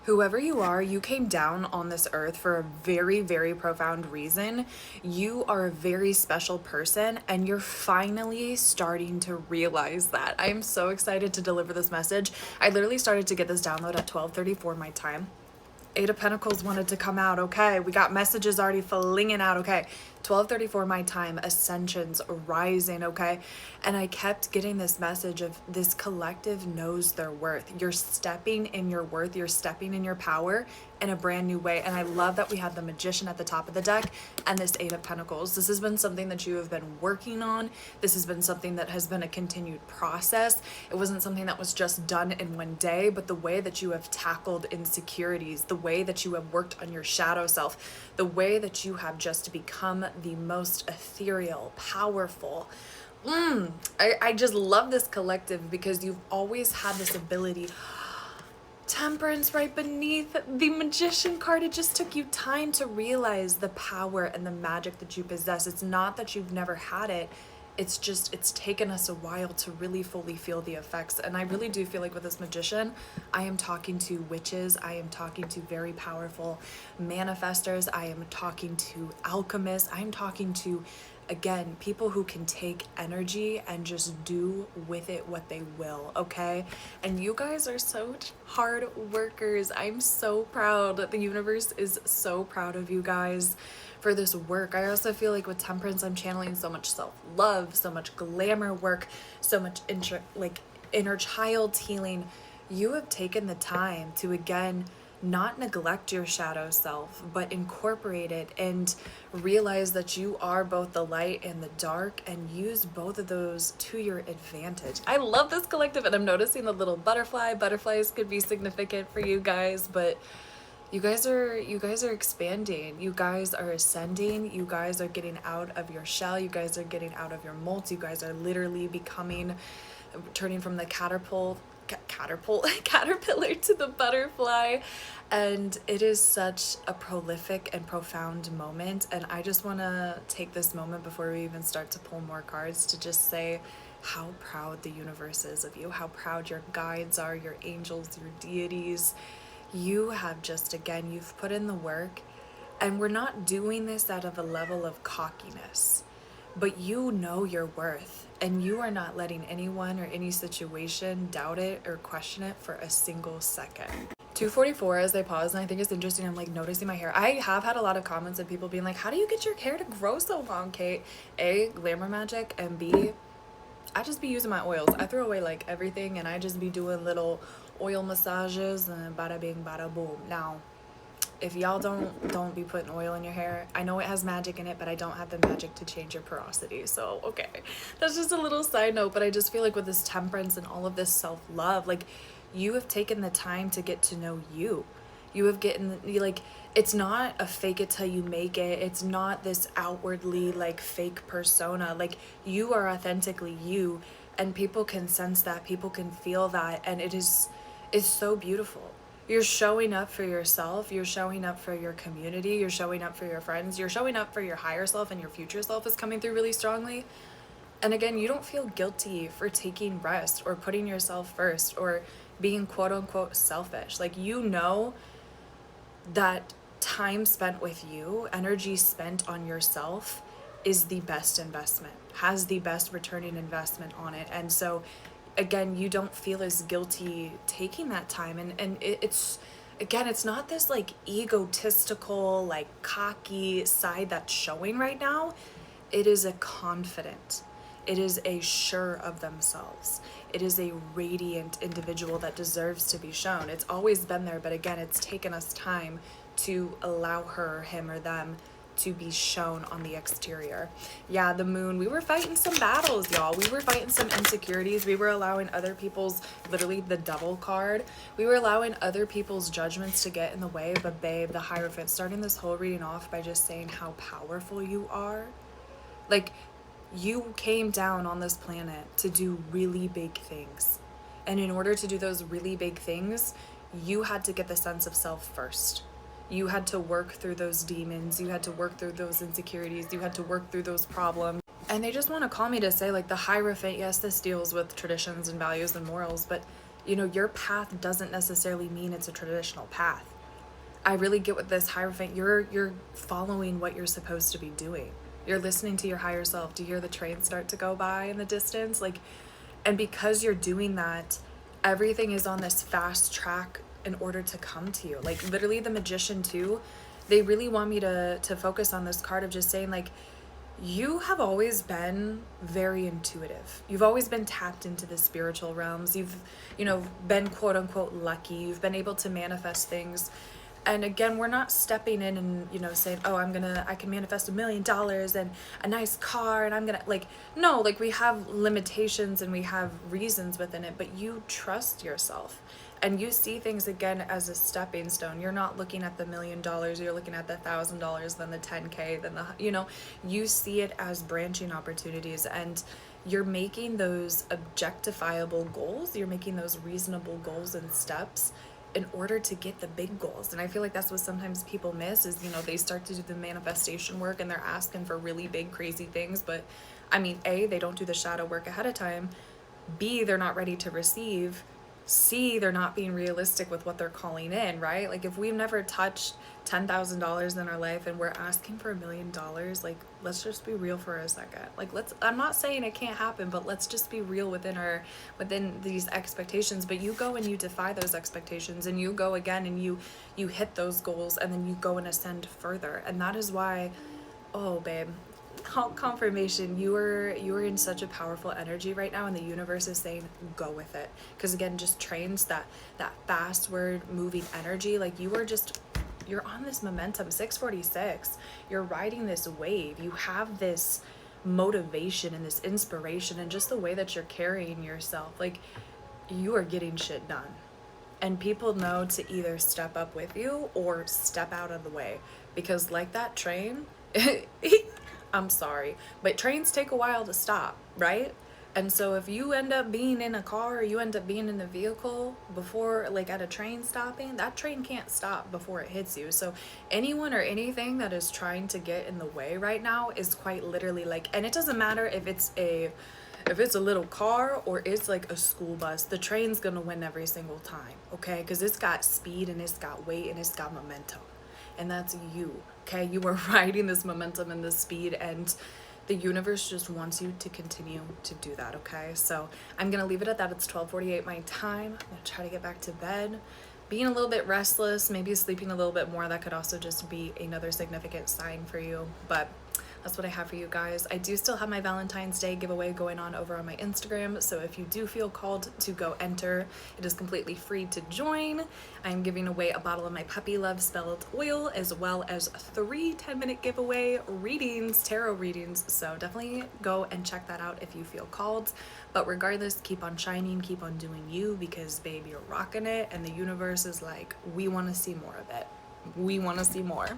Whoever you are, you came down on this earth for a very, very profound reason. You are a very special person, and you're finally starting to realize that. I am so excited to deliver this message. I literally started to get this download at 12:34 my time. Eight of Pentacles wanted to come out. Okay, we got messages already flinging out. Okay, 12:34 my time, ascensions rising. Okay, and I kept getting this message of this collective knows their worth. You're stepping in your worth. You're stepping in your power in a brand new way. And I love that we had the Magician at the top of the deck and this Eight of Pentacles. This has been something that you have been working on. This has been something that has been a continued process. It wasn't something that was just done in one day, but the way that you have tackled insecurities, the way that you have worked on your shadow self, the way that you have just become the most ethereal, powerful. I just love this collective because you've always had this ability. Temperance right beneath the Magician card. It just took you time to realize the power and the magic that you possess. It's not that you've never had it. It's just, it's taken us a while to really fully feel the effects. And I really do feel like with this Magician, I am talking to witches. I am talking to very powerful manifestors. I am talking to alchemists. I am talking to, again, people who can take energy and just do with it what they will, okay? And you guys are so hard workers. I'm so proud. The universe is so proud of you guys for this work. I also feel like with Temperance, I'm channeling so much self-love, so much glamour work, so much inner child healing. You have taken the time to, again, not neglect your shadow self, but incorporate it and realize that you are both the light and the dark, and use both of those to your advantage. I love this collective, and I'm noticing the little butterfly. Butterflies could be significant for you guys, but you guys are expanding. You guys are ascending. You guys are getting out of your shell. You guys are getting out of your molds. You guys are literally turning from the caterpillar to the butterfly. And it is such a prolific and profound moment. And I just want to take this moment before we even start to pull more cards to just say how proud the universe is of you, how proud your guides are, your angels, your deities. You have just, again, you've put in the work, and we're not doing this out of a level of cockiness, but you know your worth, and you are not letting anyone or any situation doubt it or question it for a single second. 244 as I pause, and I think it's interesting, I'm like noticing my hair. I have had a lot of comments of people being like, how do you get your hair to grow so long, Kate? A, glamour magic, and B, I just be using my oils. I throw away like everything, and I just be doing little oil massages and bada bing bada boom. Now, if y'all don't be putting oil in your hair, I know it has magic in it, but I don't have the magic to change your porosity. So okay, that's just a little side note. But I just feel like with this Temperance and all of this self-love, like, you have taken the time to get to know you. You have it's not a fake it till you make it. It's not this outwardly like fake persona. Like, you are authentically you, and people can sense that, people can feel that, and it's so beautiful. You're showing up for yourself, you're showing up for your community, you're showing up for your friends, you're showing up for your higher self, and your future self is coming through really strongly. And again, you don't feel guilty for taking rest or putting yourself first or being quote unquote selfish. Like, you know that time spent with you, energy spent on yourself, is the best investment, has the best returning investment on it. And so again, you don't feel as guilty taking that time. And it's again, it's not this like egotistical, like cocky side that's showing right now. It is a confident, it is a sure of themselves, it is a radiant individual that deserves to be shown. It's always been there, but again, it's taken us time to allow her, him, or them to be shown on the exterior. Yeah, the Moon, we were fighting some battles, y'all. We were fighting some insecurities. We were allowing other people's, literally the Devil card, we were allowing other people's judgments to get in the way. But babe, the Hierophant, starting this whole reading off by just saying how powerful you are. Like, you came down on this planet to do really big things. And in order to do those really big things, you had to get the sense of self first. You had to work through those demons. You had to work through those insecurities. You had to work through those problems. And they just want to call me to say, like, the Hierophant, yes, this deals with traditions and values and morals, but You know, your path doesn't necessarily mean it's a traditional path. I really get with this Hierophant. You're following what you're supposed to be doing. You're listening to your higher self. Do you hear the train start to go by in the distance? Like, and because you're doing that, everything is on this fast track in order to come to you. Like literally the Magician too, they really want me to focus on this card of just saying like, you have always been very intuitive. You've always been tapped into the spiritual realms. You've, you know, been quote unquote lucky. You've been able to manifest things. And again, we're not stepping in and, you know, saying, oh, I can manifest $1 million and a nice car and I'm gonna, like, no, like we have limitations and we have reasons within it, but you trust yourself and you see things again as a stepping stone. You're not looking at the $1 million, you're looking at the $1,000, then the 10K, then the, you know, you see it as branching opportunities, and you're making those objectifiable goals, you're making those reasonable goals and steps in order to get the big goals. And I feel like that's what sometimes people miss is, you know, they start to do the manifestation work and they're asking for really big, crazy things. But I mean, A, they don't do the shadow work ahead of time. B, they're not ready to receive. C, they're not being realistic with what they're calling in, right? Like if we've never touched $10,000 in our life and we're asking for $1 million, like let's just be real for a second. Like I'm not saying it can't happen, but let's just be real within these expectations. But you go and you defy those expectations and you go again and you hit those goals and then you go and ascend further. And that is why, oh babe, confirmation, you are in such a powerful energy right now, and the universe is saying go with it. Because again, just trains that fast word moving energy. Like you're on this momentum. 646, you're riding this wave. You have this motivation and this inspiration, and just the way that you're carrying yourself, like you are getting shit done. And people know to either step up with you or step out of the way, because like that train, I'm sorry, but trains take a while to stop, right? And so if you end up being in a car or you end up being in a vehicle before, like at a train stopping, that train can't stop before it hits you. So anyone or anything that is trying to get in the way right now is quite literally like, and it doesn't matter if it's a little car or it's like a school bus, the train's gonna win every single time, okay? Because it's got speed and it's got weight and it's got momentum. And that's you, okay? You are riding this momentum and this speed, and the universe just wants you to continue to do that, okay? So I'm gonna leave it at that. It's 12:48 my time. I'm gonna try to get back to bed. Being a little bit restless, maybe sleeping a little bit more, that could also just be another significant sign for you. But that's what I have for you guys. I do still have my Valentine's Day giveaway going on over on my Instagram, so if you do feel called to go enter, it is completely free to join. I'm giving away a bottle of my Puppy Love Spelled Oil, as well as 3 10-minute giveaway readings, tarot readings, so definitely go and check that out if you feel called. But regardless, keep on shining, keep on doing you, because babe, you're rocking it, and the universe is like, we want to see more of it. We want to see more.